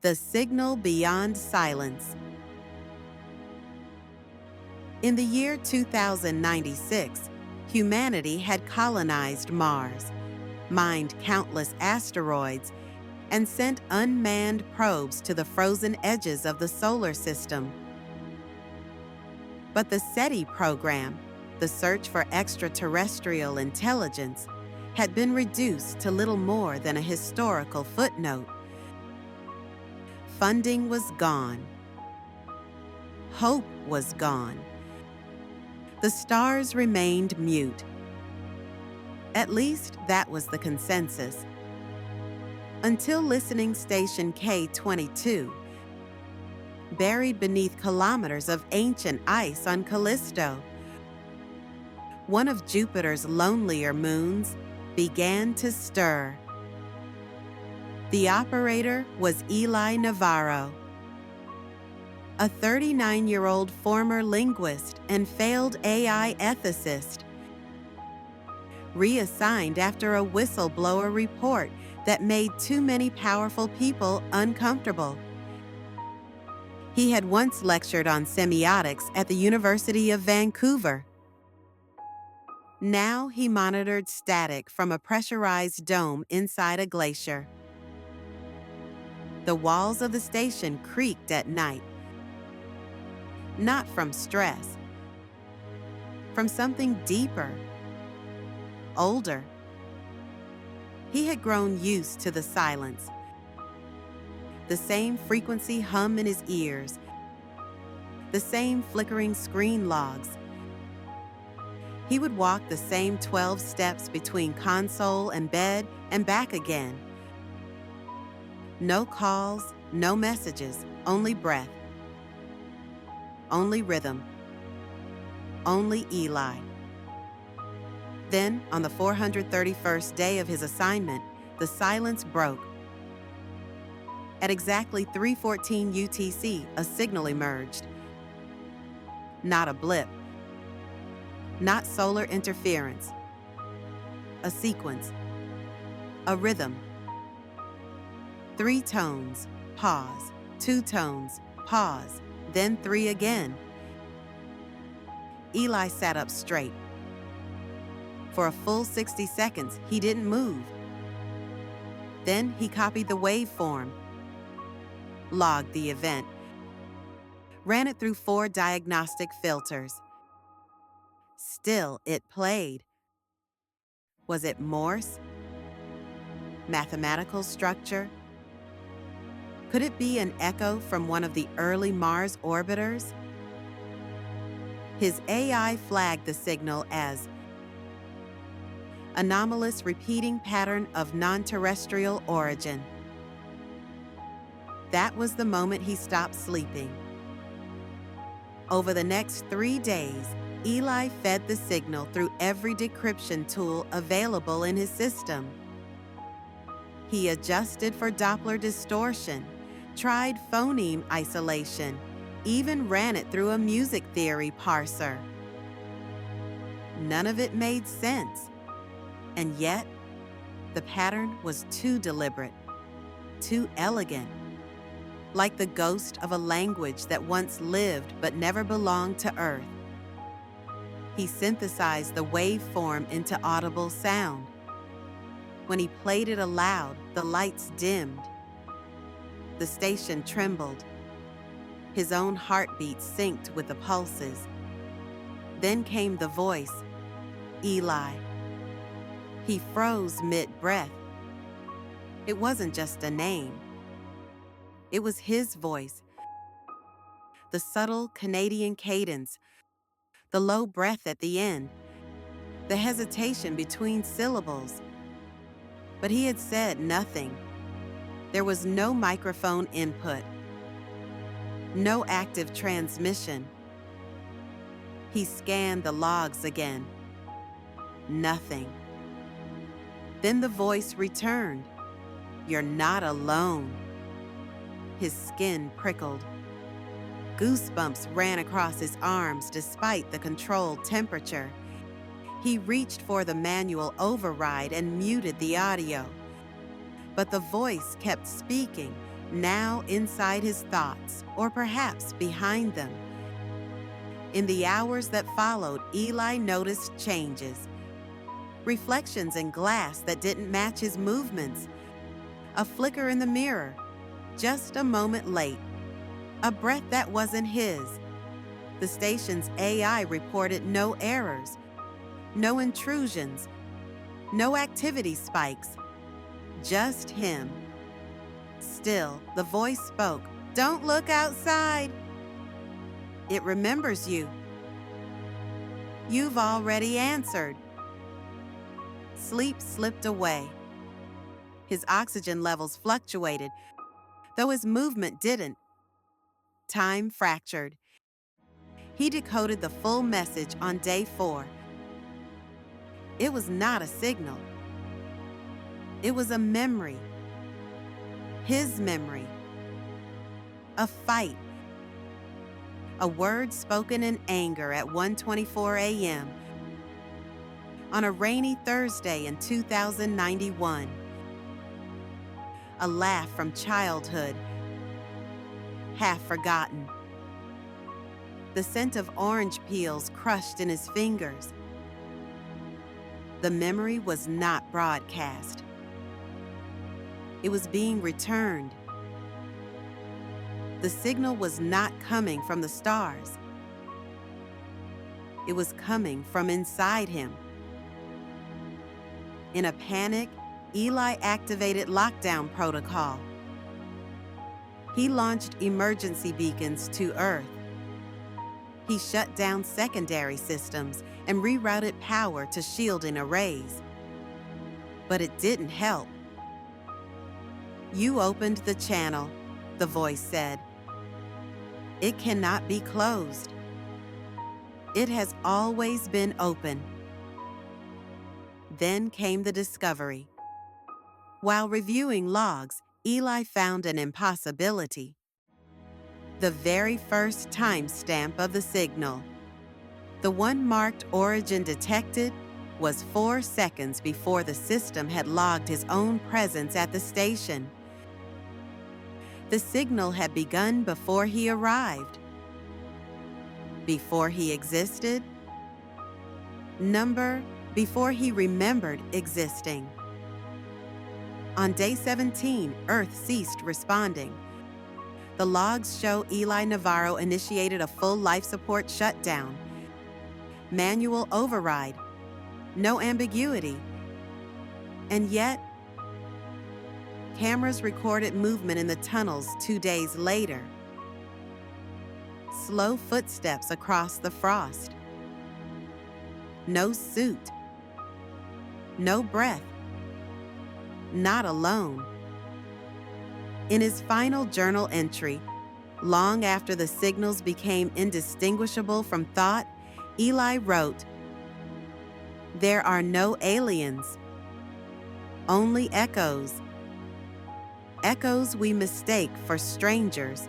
The Signal Beyond Silence. In the year 2096, humanity had colonized Mars, mined countless asteroids, and sent unmanned probes to the frozen edges of the solar system. But the SETI program, the search for extraterrestrial intelligence, had been reduced to little more than a historical footnote. Funding was gone. Hope was gone. The stars remained mute. At least that was the consensus. Until listening station K-22, buried beneath kilometers of ancient ice on Callisto, one of Jupiter's lonelier moons, began to stir. The operator was Eli Navarro, a 39-year-old former linguist and failed AI ethicist, reassigned after a whistleblower report that made too many powerful people uncomfortable. He had once lectured on semiotics at the University of Vancouver. Now he monitored static from a pressurized dome inside a glacier. The walls of the station creaked at night. Not from stress, from something deeper, older. He had grown used to the silence, the same frequency hum in his ears, the same flickering screen logs. He would walk the same 12 steps between console and bed and back again. No calls, no messages, only breath, only rhythm, only Eli. Then, on the 431st day of his assignment, the silence broke. At exactly 3:14 UTC, a signal emerged. Not a blip, not solar interference. A sequence, a rhythm. 3 tones, pause, 2 tones, pause, then 3 again. Eli sat up straight. For a full 60 seconds, he didn't move. Then he copied the waveform, logged the event, ran it through 4 diagnostic filters. Still, it played. Was it Morse? Mathematical structure? Could it be an echo from one of the early Mars orbiters? His AI flagged the signal as anomalous repeating pattern of non-terrestrial origin. That was the moment he stopped sleeping. Over the next 3 days, Eli fed the signal through every decryption tool available in his system. He adjusted for Doppler distortion, tried phoneme isolation, even ran it through a music theory parser. None of it made sense. And yet, the pattern was too deliberate, too elegant, like the ghost of a language that once lived but never belonged to Earth. He synthesized the waveform into audible sound. When he played it aloud, the lights dimmed. The station trembled. His own heartbeat synced with the pulses. Then came the voice, Eli. He froze mid-breath. It wasn't just a name. It was his voice. The subtle Canadian cadence, the low breath at the end, the hesitation between syllables. But he had said nothing. There was no microphone input, no active transmission. He scanned the logs again. Nothing. Then the voice returned. You're not alone. His skin prickled. Goosebumps ran across his arms despite the controlled temperature. He reached for the manual override and muted the audio. But the voice kept speaking, now inside his thoughts, or perhaps behind them. In the hours that followed, Eli noticed changes. Reflections in glass that didn't match his movements. A flicker in the mirror, just a moment late. A breath that wasn't his. The station's AI reported no errors, no intrusions, no activity spikes. Just him. Still, the voice spoke. "Don't look outside. It remembers you. You've already answered." Sleep slipped away. His oxygen levels fluctuated, though his movement didn't. Time fractured. He decoded the full message on day 4. It was not a signal. It was a memory. His memory. A fight. A word spoken in anger at 1:24 a.m. on a rainy Thursday in 2091. A laugh from childhood, half forgotten. The scent of orange peels crushed in his fingers. The memory was not broadcast. It was being returned. The signal was not coming from the stars. It was coming from inside him. In a panic, Eli activated lockdown protocol. He launched emergency beacons to Earth. He shut down secondary systems and rerouted power to shielding arrays. But it didn't help. "You opened the channel," the voice said. "It cannot be closed. It has always been open." Then came the discovery. While reviewing logs, Eli found an impossibility. The very first timestamp of the signal, the one marked origin detected, was 4 seconds before the system had logged his own presence at the station. The signal had begun before he arrived. Before he existed. Number before he remembered existing. On day 17, Earth ceased responding. The logs show Eli Navarro initiated a full life support shutdown. Manual override. No ambiguity. And yet, cameras recorded movement in the tunnels 2 days later. Slow footsteps across the frost. No suit. No breath. Not alone. In his final journal entry, long after the signals became indistinguishable from thought, Eli wrote, "There are no aliens, only echoes. Echoes we mistake for strangers."